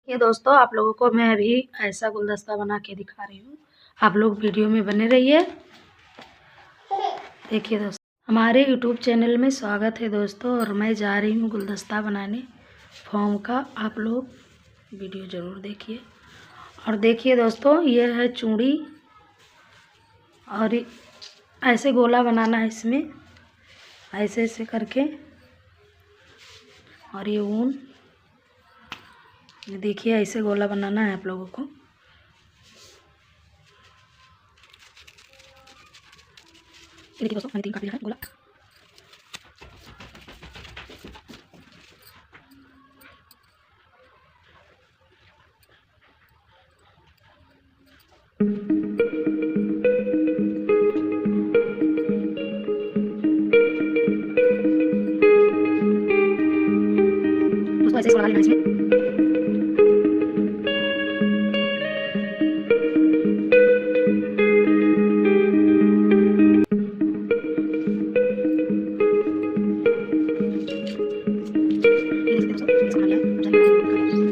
ये दोस्तों आप लोगों को मैं अभी ऐसा गुलदस्ता बना के दिखा रही हूँ। आप लोग वीडियो में बने रहिए। देखिए दोस्तों, हमारे यूट्यूब चैनल में स्वागत है दोस्तों। और मैं जा रही हूँ गुलदस्ता बनाने फॉर्म का। आप लोग वीडियो ज़रूर देखिए। और देखिए दोस्तों, ये है चूड़ी और ऐसे गोला बनाना है इसमें, ऐसे ऐसे करके। और ये ऊन, देखिए ऐसे गोला बनाना है आप लोगों को। ये देखिए दोस्तों, मैंने 3 काट लिया है गोला। दोस्तों ऐसे लगा लेना इसमें।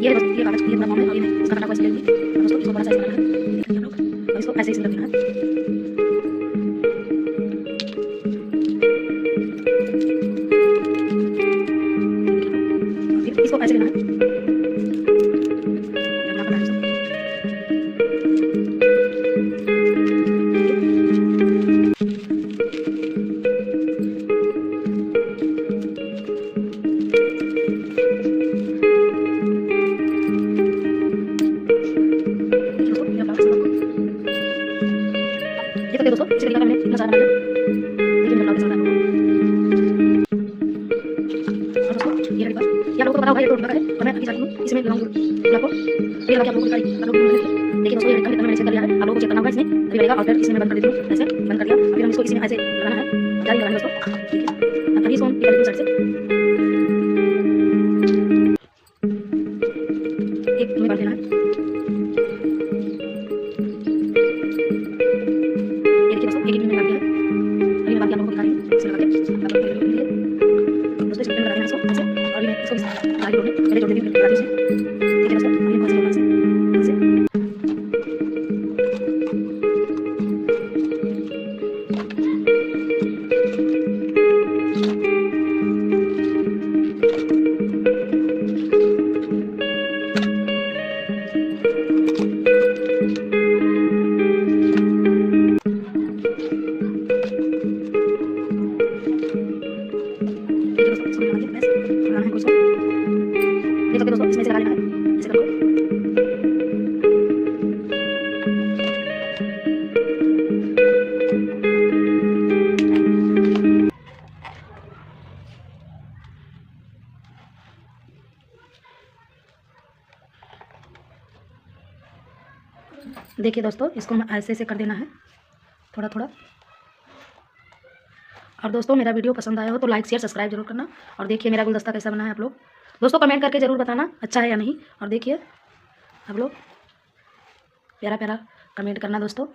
ये बस ये कागज, ये पूरा फॉर्म है और ये इसका कटा हुआ इसमें लेंगे। और दोस्तों इसको बड़ा साइज बनाना है, देखिए हम लोग। और इसको ऐसे ही रखना है। फिर इसको ऐसे लेना है, ये अपना बनाना है दोस्तों। देखिए दोस्तों, इसी तरीके का मैंने इतना सारा बना लिया। देखिए मेरा ब्लाउज कैसा बना है। और दोस्तों ये रही बात, ये आप लोगों को पता होगा, ये तो लगा है। और मैं अभी जाती हूँ इसमें लगाऊंगी गुलाब को। ये लगा के आप लोगों को दिखाई, आप लोग देखिए दोस्तों, ये रेड कलर मैंने सेट कर लिया है। आप लोगों को चेक करना होगा इसमें अभी लगेगा। और फिर इसमें मैं बंद कर देती हूँ, ऐसे बंद कर दिया। फिर हम इसको इसमें ऐसे लगाना है, जाली लगाना है दोस्तों। देखिए अब अभी इसको हम ये साइड से एक में बांध देना है। ये देखिए दोस्तों, एक में बांध दिया है। अभी मैं बांध के आप लोगों को दिखा रही हूँ, इसे लगा के आप लोग दोस्तों इसमें लगा देना इसको ऐसे। और मैं इसको आगे जोड़ने पहले जोड़ देती हूँ, फिर लगा दी इसे। देखिए दोस्तों, अभी हम ऐसे जोड़ना है ऐसे। दोस्तों इसमें से लगा लेना है ऐसे करके। देखिए दोस्तों, इसको ऐसे ऐसे कर देना है थोड़ा थोड़ा। और दोस्तों मेरा वीडियो पसंद आया हो तो लाइक शेयर सब्सक्राइब जरूर करना। और देखिए मेरा गुलदस्ता कैसा बना है, आप लोग दोस्तों कमेंट करके ज़रूर बताना अच्छा है या नहीं। और देखिए आप लोग प्यारा प्यारा कमेंट करना दोस्तों।